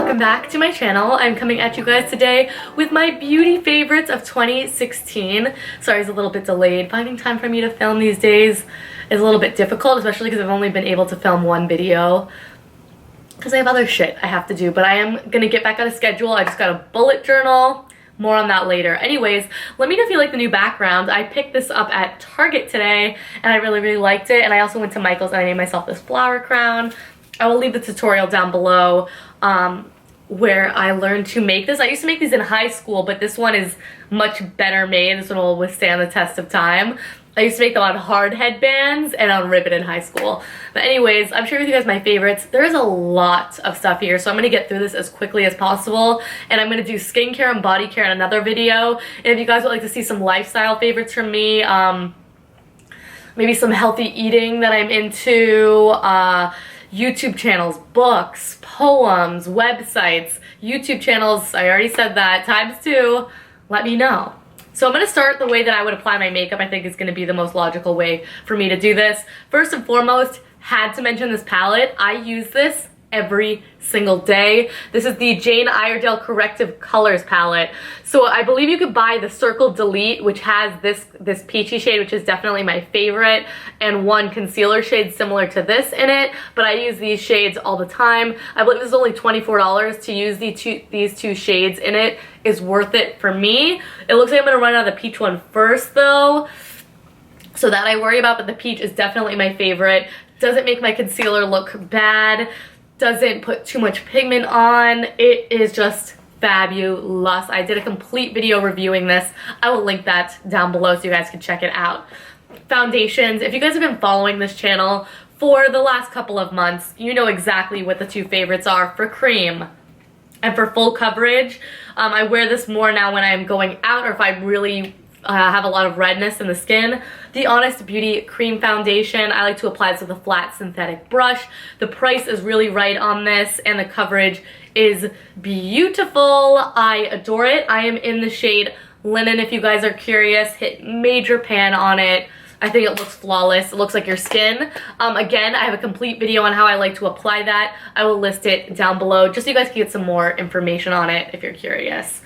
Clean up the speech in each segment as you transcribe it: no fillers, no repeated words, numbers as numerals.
welcome back to my channel. I'm coming at you guys today with my beauty favorites of 2016. Sorry, it's a little bit delayed. Finding time for me to film these days is a little bit difficult, especially because I've only been able to film one video because I have other shit I have to do, but I am gonna get back on a schedule. I just got a bullet journal. More on that later. Anyways, let me know if you like the new background. I picked this up at Target today and I really liked it, and I also went to Michael's and I made myself this flower crown. I will leave the tutorial down below where I learned to make this. I used to make these in high school, but this one is much better made. This one will withstand the test of time. I used to make them on hard headbands and on ribbon in high school. But anyways, I'm sharing with you guys my favorites. There is a lot of stuff here, so I'm going to get through this as quickly as possible. And I'm going to do skincare and body care in another video. And if you guys would like to see some lifestyle favorites from me, maybe some healthy eating that I'm into, YouTube channels, books, poems, websites, YouTube channels, I already said that, ×2, let me know. So I'm going to start the way that I would apply my makeup. I think is going to be the most logical way for me to do this. First and foremost, had to mention this palette. I use this every single day. This is the Jane Iredale Corrective Colors palette. So I believe you could buy the Circle Delete, which has this peachy shade, which is definitely my favorite, and one concealer shade similar to this in it, but I use these shades all the time. I believe this is only $24 to use these two shades in it is worth it for me. It looks like I'm gonna run out of the peach one first though, so that I worry about, but the peach is definitely my favorite. Doesn't make my concealer look bad, doesn't put too much pigment on. It is just fabulous. I did a complete video reviewing this. I will link that down below so you guys can check it out. Foundations. If you guys have been following this channel for the last couple of months, you know exactly what the two favorites are for cream and for full coverage. I wear this more now when I'm going out or if I really have a lot of redness in the skin. The Honest Beauty Cream Foundation. I like to apply this with a flat synthetic brush. The price is really right on this and the coverage is beautiful. I adore it. I am in the shade Linen if you guys are curious. Hit major pan on it. I think it looks flawless. It looks like your skin. Again, I have a complete video on how I like to apply that. I will list it down below just so you guys can get some more information on it if you're curious.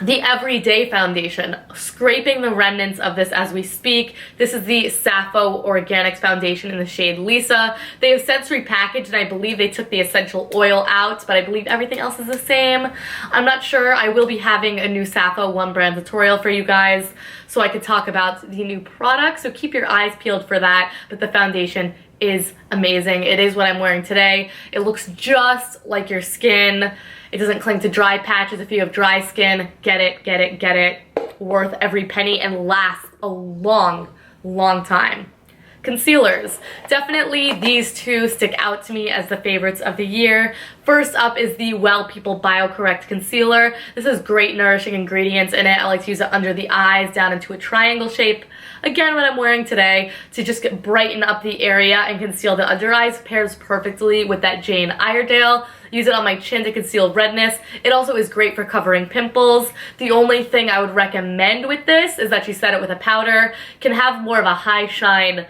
The Everyday Foundation, scraping the remnants of this as we speak. This is the Sappho Organics Foundation in the shade Lisa. They have since repackaged and I believe they took the essential oil out, but I believe everything else is the same. I'm not sure. I will be having a new Sappho One Brand tutorial for you guys so I could talk about the new product, so keep your eyes peeled for that, but the foundation is amazing. It is what I'm wearing today. It looks just like your skin. It doesn't cling to dry patches. If you have dry skin, get it, get it, get it. Worth every penny and lasts a long time. Concealers. Definitely these two stick out to me as the favorites of the year. First up is the Well People BioCorrect Concealer. This has great nourishing ingredients in it. I like to use it under the eyes, down into a triangle shape. Again, what I'm wearing today to just brighten up the area and conceal the under eyes. Pairs perfectly with that Jane Iredale. Use it on my chin to conceal redness. It also is great for covering pimples. The only thing I would recommend with this is that you set it with a powder. Can have more of a high shine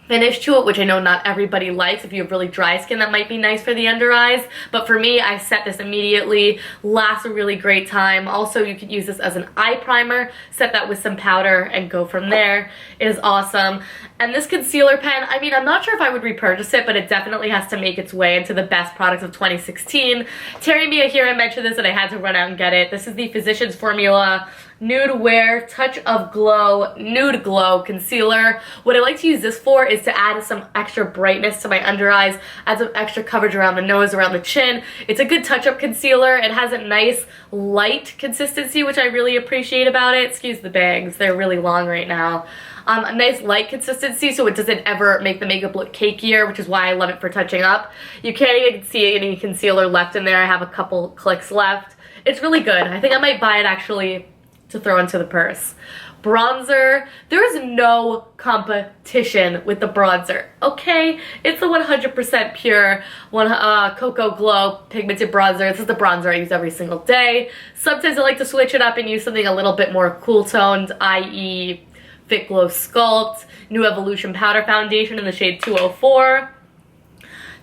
finish to it, which I know not everybody likes. If you have really dry skin, that might be nice for the under eyes, but for me, I set this immediately. Lasts a really great time. Also, you could use this as an eye primer, set that with some powder and go from there. It is awesome. And this concealer pen, I mean, I'm not sure if I would repurchase it, but it definitely has to make its way into the best products of 2016. Terry Mia here, I mentioned this and I had to run out and get it. This is the Physicians Formula Nude Wear Touch of Glow Nude Glow Concealer. What I like to use this for is to add some extra brightness to my under eyes, add some extra coverage around the nose, around the chin. It's a good touch-up concealer. It has a nice light consistency, which I really appreciate about it. Excuse the bangs, they're really long right now. A nice light consistency so it doesn't ever make the makeup look cakier, which is why I love it for touching up. You can't even see any concealer left in there. I have a couple clicks left. It's really good. I think I might buy it actually to throw into the purse. Bronzer, there is no competition with the bronzer, okay? It's the 100% pure Cocoa Glow pigmented bronzer. This is the bronzer I use every single day. Sometimes I like to switch it up and use something a little bit more cool toned, i.e. Fit Glow Sculpt, New Evolution Powder Foundation in the shade 204.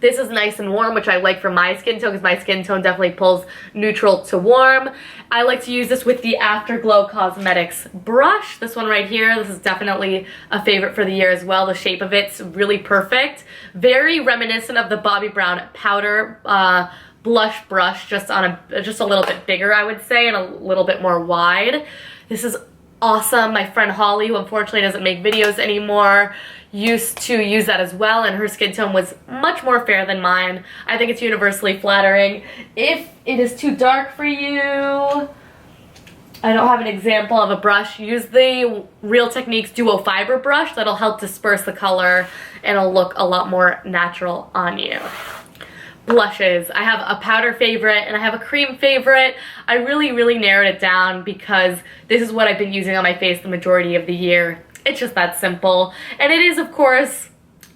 This is nice and warm, which I like for my skin tone because my skin tone definitely pulls neutral to warm. I like to use this with the Afterglow Cosmetics brush. This one right here, this is definitely a favorite for the year as well. The shape of it's really perfect. Very reminiscent of the Bobbi Brown powder blush brush, just a little bit bigger, I would say, and a little bit more wide. This is awesome. My friend Holly, who unfortunately doesn't make videos anymore, used to use that as well, and her skin tone was much more fair than mine. I think it's universally flattering. If it is too dark for you, I don't have an example of a brush. Use the Real Techniques Duo Fiber brush. That'll help disperse the color and it'll look a lot more natural on you. Blushes. I have a powder favorite and I have a cream favorite. I really narrowed it down because this is what I've been using on my face the majority of the year. It's just that simple. And it is, of course,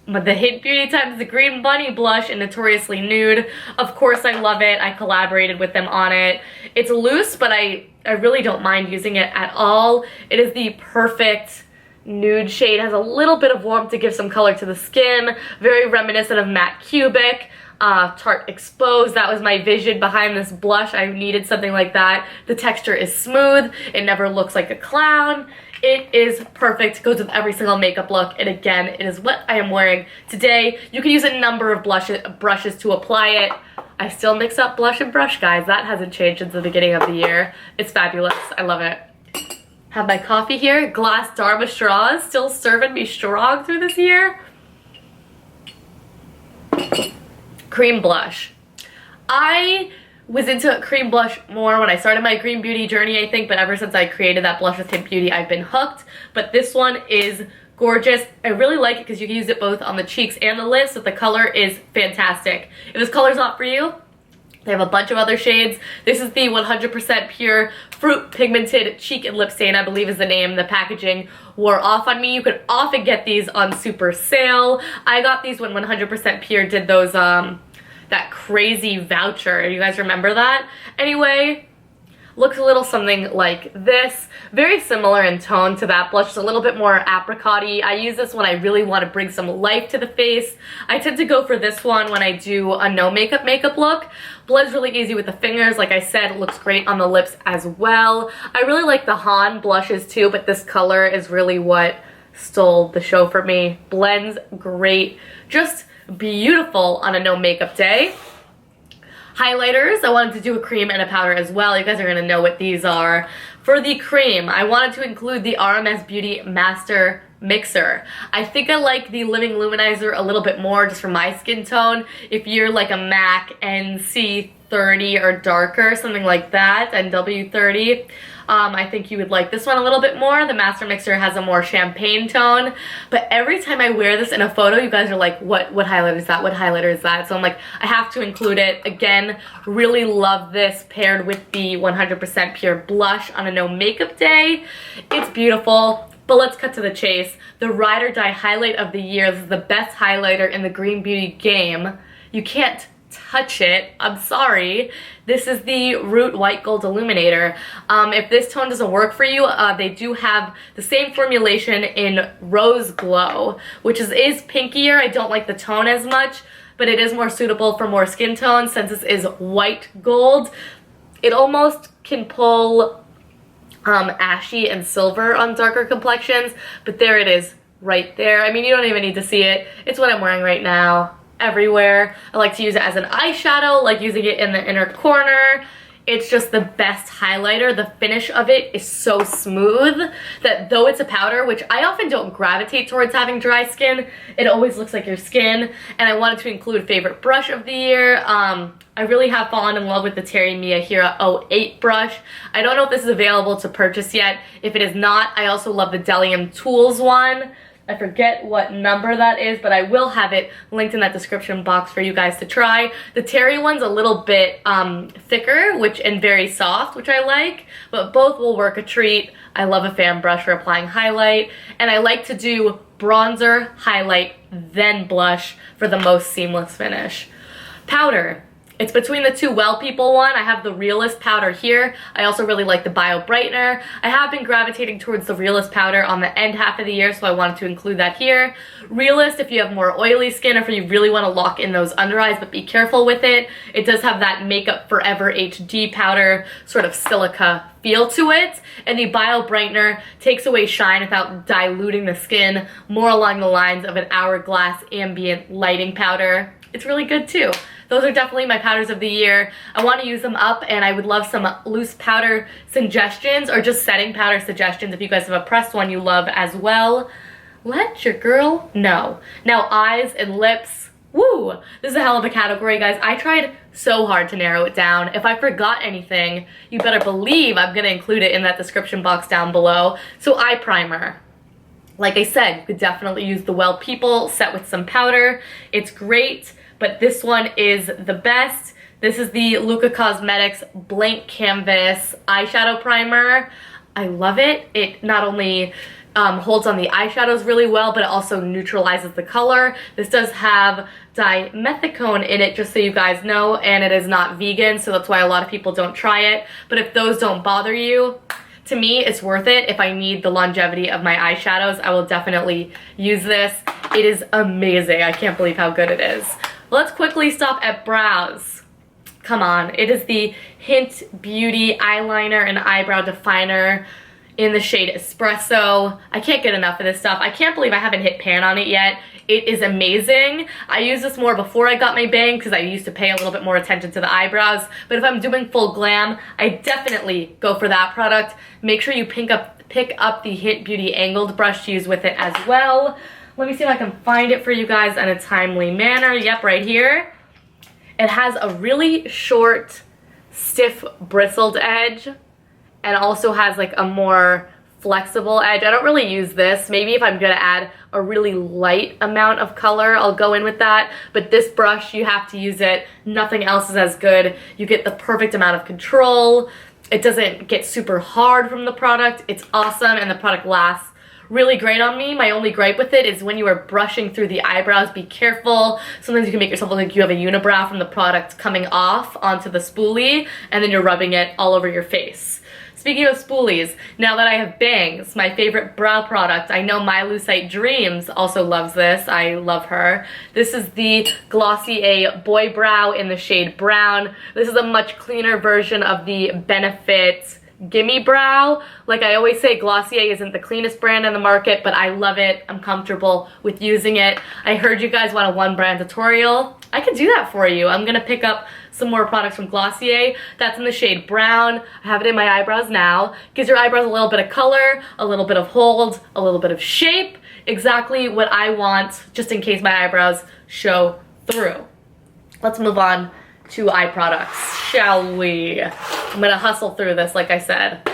the Hint Beauty times the Green Bunny blush in Notoriously Nude. Of course I love it. I collaborated with them on it. It's loose, but I really don't mind using it at all. It is the perfect nude shade. It has a little bit of warmth to give some color to the skin. Very reminiscent of Matte Cubic. Tarte Exposed. That was my vision behind this blush. I needed something like that. The texture is smooth. It never looks like a clown. It is perfect. Goes with every single makeup look. And again, it is what I am wearing today. You can use a number of brushes to apply it. I still mix up blush and brush, guys. That hasn't changed since the beginning of the year. It's fabulous. I love it. Have my coffee here. Glass Dharma straws. Still serving me strong through this year. Cream blush. I was into cream blush more when I started my green beauty journey, I think, but ever since I created that blush with Hint Beauty, I've been hooked. But this one is gorgeous. I really like it because you can use it both on the cheeks and the lips, but the color is fantastic. If this color's not for you, they have a bunch of other shades. This is the 100% pure fruit pigmented cheek and lip stain, I believe is the name. The packaging wore off on me. You could often get these on super sale. I got these when 100% pure did those that crazy voucher. You guys remember that? Anyway, looks a little something like this. Very similar in tone to that blush, just a little bit more apricot-y. I use this when I really want to bring some life to the face. I tend to go for this one when I do a no makeup look. Blends really easy with the fingers. Like I said, it looks great on the lips as well. I really like the Han blushes too, but this color is really what stole the show for me. Blends great. Just beautiful on a no makeup day. Highlighters, I wanted to do a cream and a powder as well. You guys are going to know what these are. For the cream, I wanted to include the RMS Beauty Master Mixer. I think I like the Living Luminizer a little bit more just for my skin tone. If you're like a MAC NC30 or darker, something like that, NW30, I think you would like this one a little bit more. The Master Mixer has a more champagne tone, but every time I wear this in a photo, you guys are like, what highlighter is that? What highlighter is that? So I'm like, I have to include it. Again, really love this paired with the 100% pure blush on a no makeup day. It's beautiful. But let's cut to the chase. The Ride or Die highlight of the year. This is the best highlighter in the green beauty game. You can't touch it. I'm sorry. This is the Root White Gold Illuminator. If this tone doesn't work for you, they do have the same formulation in Rose Glow, which is pinkier. I don't like the tone as much, but it is more suitable for more skin tones since this is white gold. It almost can pull ashy and silver on darker complexions, but there it is right there. I mean, you don't even need to see it. It's what I'm wearing right now everywhere. I like to use it as an eyeshadow, like using it in the inner corner. It's just the best highlighter. The finish of it is so smooth that though it's a powder, which I often don't gravitate towards having dry skin, it always looks like your skin. And I wanted to include favorite brush of the year. I really have fallen in love with the Terry Mia Hira 08 brush. I don't know if this is available to purchase yet. If it is not, I also love the Delium Tools one. I forget what number that is, but I will have it linked in that description box for you guys to try. The Terry one's a little bit thicker and very soft, which I like, but both will work a treat. I love a fan brush for applying highlight, and I like to do bronzer, highlight, then blush for the most seamless finish. Powder. It's between the two Well People one. I have the Realist powder here. I also really like the Bio Brightener. I have been gravitating towards the Realist powder on the end half of the year, so I wanted to include that here. Realist if you have more oily skin or if you really want to lock in those under eyes, but be careful with it. It does have that Makeup Forever HD powder sort of silica feel to it. And the Bio Brightener takes away shine without diluting the skin, more along the lines of an Hourglass Ambient Lighting powder. It's really good too. Those are definitely my powders of the year. I want to use them up, and I would love some loose powder suggestions or just setting powder suggestions if you guys have a pressed one you love as well. Let your girl know. Now, eyes and lips. Woo! This is a hell of a category, guys. I tried so hard to narrow it down. If I forgot anything, you better believe I'm going to include it in that description box down below. So, eye primer. Like I said, you could definitely use the Well People set with some powder. It's great. But this one is the best. This is the Luca Cosmetics Blank Canvas Eyeshadow Primer. I love it. It not only holds on the eyeshadows really well, but it also neutralizes the color. This does have dimethicone in it, just so you guys know, and it is not vegan, so that's why a lot of people don't try it. But if those don't bother you, to me, it's worth it. If I need the longevity of my eyeshadows, I will definitely use this. It is amazing. I can't believe how good it is. Let's quickly stop at brows. Come on. It is the Hint Beauty Eyeliner and Eyebrow Definer in the shade Espresso. I can't get enough of this stuff. I can't believe I haven't hit pan on it yet. It is amazing. I used this more before I got my bang because I used to pay a little bit more attention to the eyebrows. But if I'm doing full glam, I definitely go for that product. Make sure you pick up the Hint Beauty Angled brush to use with it as well. Let me see if I can find it for you guys in a timely manner. Yep, right here. It has a really short, stiff, bristled edge, and also has like a more flexible edge. I don't really use this. Maybe if I'm gonna add a really light amount of color, I'll go in with that. But this brush, you have to use it. Nothing else is as good. You get the perfect amount of control. It doesn't get super hard from the product. It's awesome, and the product lasts really great on me. My only gripe with it is when you are brushing through the eyebrows, be careful. Sometimes you can make yourself look like you have a unibrow from the product coming off onto the spoolie, and then you're rubbing it all over your face. Speaking of spoolies, now that I have bangs, my favorite brow product, I know My Lucite Dreams also loves this. I love her. This is the Glossier Boy Brow in the shade Brown. This is a much cleaner version of the Benefit Gimme Brow. Like I always say, Glossier isn't the cleanest brand in the market, but I love it. I'm comfortable with using it. I heard you guys want a one brand tutorial. I can do that for you. I'm gonna pick up some more products from Glossier. That's in the shade Brown. I have it in my eyebrows now. Gives your eyebrows a little bit of color, a little bit of hold, a little bit of shape. Exactly what I want, just in case my eyebrows show through. Let's move on to eye products, shall we? I'm gonna hustle through this, like I said.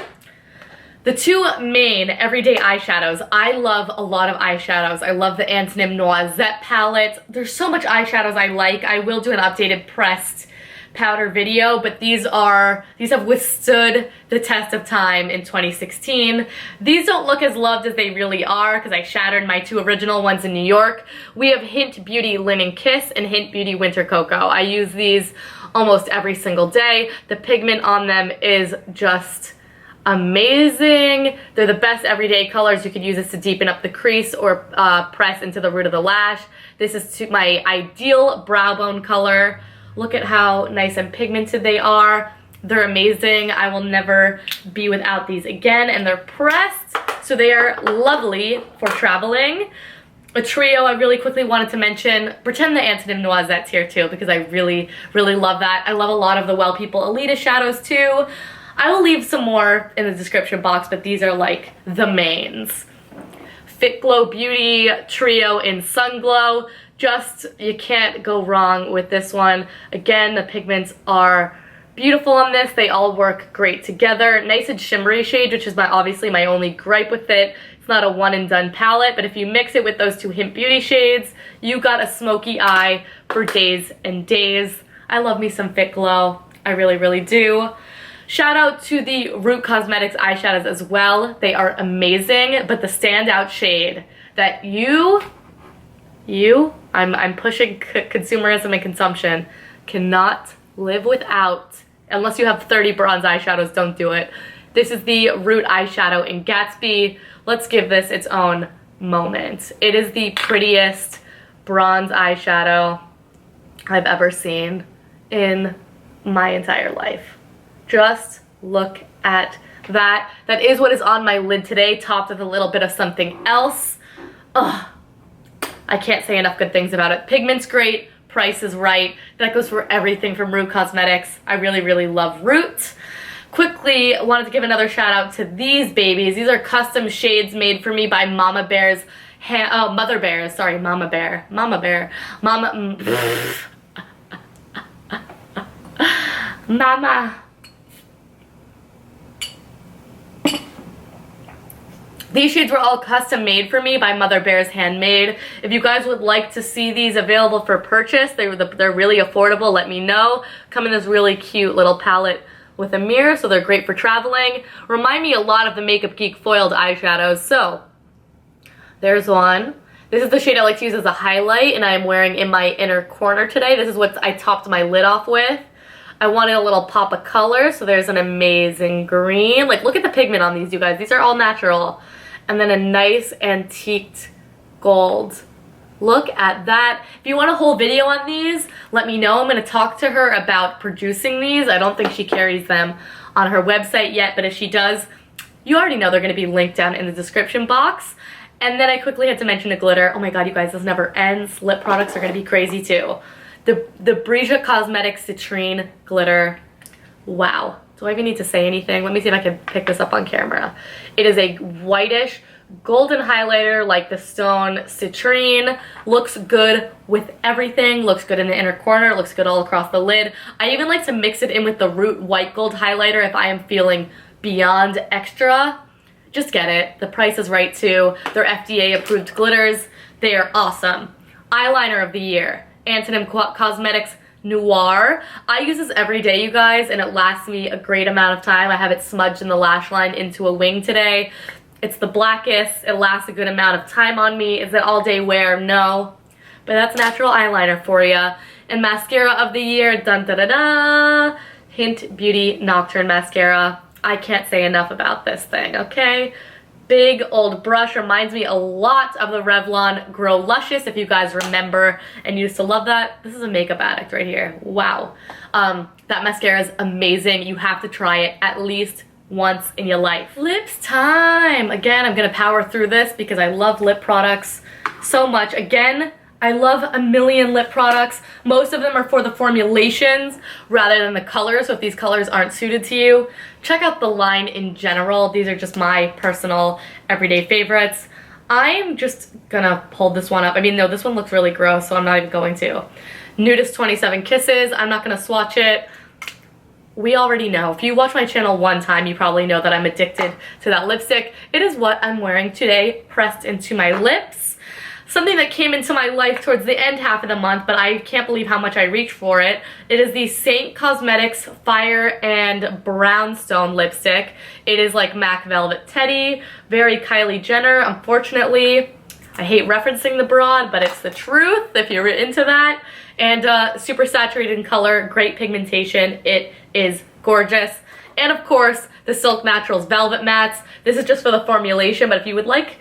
The two main everyday eyeshadows. I love a lot of eyeshadows. I love the Antonym Noisette palette. There's so much eyeshadows I like. I will do an updated pressed powder video, but these have withstood the test of time in 2016. These don't look as loved as they really are because I shattered my two original ones in New York. We have Hint Beauty Linen Kiss and Hint Beauty Winter Cocoa. I use these almost every single day. The pigment on them is just amazing. They're the best everyday colors. You could use this to deepen up the crease or press into the root of the lash. This is my ideal brow bone color. Look at how nice and pigmented they are. They're amazing. I will never be without these again, and they're pressed, so they are lovely for traveling. A trio I really quickly wanted to mention. Pretend the Antonym Noisette's here too, because I really, really love that. I love a lot of the Well People Elita shadows too. I will leave some more in the description box, but these are like the mains. Fit Glow Beauty Trio in Sun Glow. Just, you can't go wrong with this one. Again, the pigments are beautiful on this. They all work great together. Nice and shimmery shade, which is obviously my only gripe with it. It's not a one and done palette, but if you mix it with those two Hint Beauty shades, you got a smoky eye for days and days. I love me some Fit Glow. I really, really do. Shout out to the Root Cosmetics eyeshadows as well. They are amazing, but the standout shade that I'm pushing consumerism and consumption, cannot live without, unless you have 30 bronze eyeshadows, don't do it. This is the Root eyeshadow in Gatsby. Let's give this its own moment. It is the prettiest bronze eyeshadow I've ever seen in my entire life. Just look at that. That is what is on my lid today, topped with a little bit of something else. Ugh, I can't say enough good things about it. Pigment's great, price is right. That goes for everything from Root Cosmetics. I really, really love Root. Quickly, wanted to give another shout out to these babies. These are custom shades made for me by Motherbear, sorry, Motherbear. Mama. These shades were all custom made for me by Motherbear's Handmade. If you guys would like to see these available for purchase, they're really affordable, let me know. Come in this really cute little palette with a mirror, so they're great for traveling. Remind me a lot of the Makeup Geek foiled eyeshadows. So, there's one. This is the shade I like to use as a highlight, and I am wearing in my inner corner today. This is what I topped my lid off with. I wanted a little pop of color, so there's an amazing green. Like, look at the pigment on these, you guys. These are all natural. And then a nice antiqued gold. Look at that. If you want a whole video on these, let me know. I'm going to talk to her about producing these. I don't think she carries them on her website yet, but if she does, you already know they're going to be linked down in the description box. And then I quickly had to mention a glitter. Oh my god, you guys, this never ends. Lip products are going to be crazy too. The Brija Cosmetics Citrine glitter. Wow. Do I even need to say anything? Let me see if I can pick this up on camera. It is a whitish golden highlighter like the Stone Citrine. Looks good with everything. Looks good in the inner corner. Looks good all across the lid. I even like to mix it in with the Root white gold highlighter if I am feeling beyond extra. Just get it. The price is right too. They're FDA approved glitters. They are awesome. Eyeliner of the year. Antonym Cosmetics Noir. I use this every day, you guys, and it lasts me a great amount of time. I have it smudged in the lash line into a wing today. It's the blackest. It lasts a good amount of time on me. Is it all day wear? No. But that's natural eyeliner for you. And mascara of the year, dun da da da. Hint Beauty Nocturne Mascara. I can't say enough about this thing, okay? Big old brush, reminds me a lot of the Revlon Grow Luscious, if you guys remember and used to love that. This is a makeup addict right here. Wow. That mascara is amazing. You have to try it at least once in your life. Lips time. Again, I'm gonna power through this because I love lip products so much. Again, I love a million lip products. Most of them are for the formulations rather than the colors, so if these colors aren't suited to you, check out the line in general. These are just my personal everyday favorites. I'm just gonna pull this one up. I mean, no, this one looks really gross, so I'm not even going to. Nude 27 Kisses. I'm not gonna swatch it. We already know. If you watch my channel one time, you probably know that I'm addicted to that lipstick. It is what I'm wearing today, pressed into my lips. Something that came into my life towards the end half of the month, but I can't believe how much I reached for it. It is the Saint Cosmetics Fire and Brownstone lipstick. It is like MAC Velvet Teddy, very Kylie Jenner, unfortunately. I hate referencing the broad, but it's the truth if you're into that. And super saturated in color, great pigmentation. It is gorgeous. And of course, the Silk Naturals Velvet Mattes. This is just for the formulation, but if you would like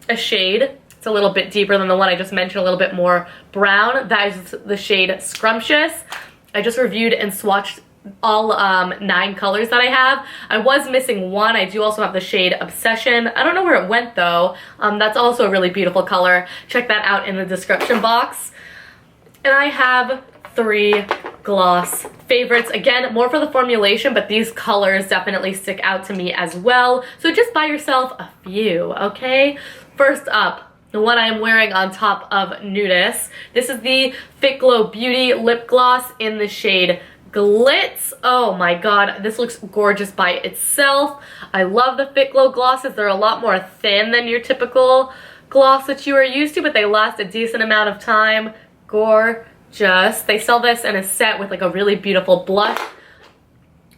a shade, it's a little bit deeper than the one I just mentioned, a little bit more brown. That is the shade Scrumptious. I just reviewed and swatched all 9 colors that I have. I was missing one. I do also have the shade Obsession. I don't know where it went though. That's also a really beautiful color. Check that out in the description box. And I have 3 gloss favorites. Again, more for the formulation, but these colors definitely stick out to me as well. So just buy yourself a few, okay? First up, the one I am wearing on top of Nudist. This is the Fit Glow Beauty Lip Gloss in the shade Glitz. Oh my god, this looks gorgeous by itself. I love the Fit Glow glosses. They're a lot more thin than your typical gloss that you are used to, but they last a decent amount of time. Gorgeous. They sell this in a set with like a really beautiful blush.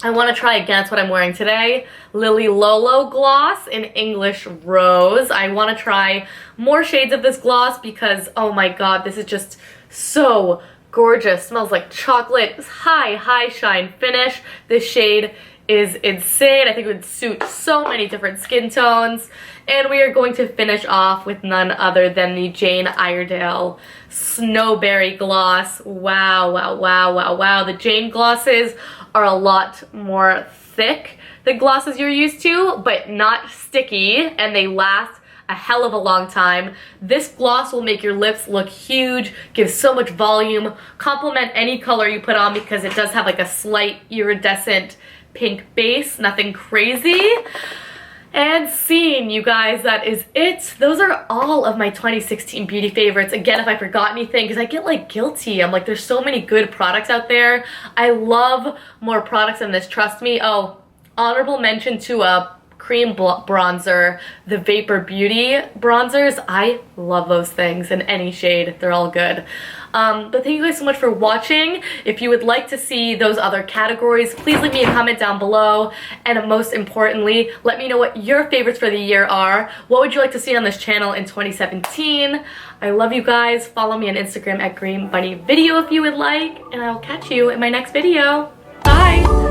I want to try again, that's what I'm wearing today. Lily Lolo gloss in English Rose. I want to try more shades of this gloss because, oh my god, this is just so gorgeous. Smells like chocolate. High shine finish. This shade is insane. I think it would suit so many different skin tones. And we are going to finish off with none other than the Jane Iredale Snowberry Gloss. Wow, wow, wow, wow, wow. The Jane glosses are a lot more thick than glosses you're used to, but not sticky, and they last a hell of a long time. This gloss will make your lips look huge, give so much volume, complement any color you put on because it does have like a slight iridescent pink base, nothing crazy. And scene, you guys, that is it. Those are all of my 2016 beauty favorites. Again, if I forgot anything, because I get like guilty. I'm like, there's so many good products out there. I love more products than this, trust me. Oh, honorable mention to a cream bronzer, the Vapor Beauty bronzers. I love those things in any shade. They're all good. But thank you guys so much for watching. If you would like to see those other categories, please leave me a comment down below. And most importantly, let me know what your favorites for the year are. What would you like to see on this channel in 2017? I love you guys. Follow me on Instagram at greenbunnyvideo if you would like. And I will catch you in my next video. Bye!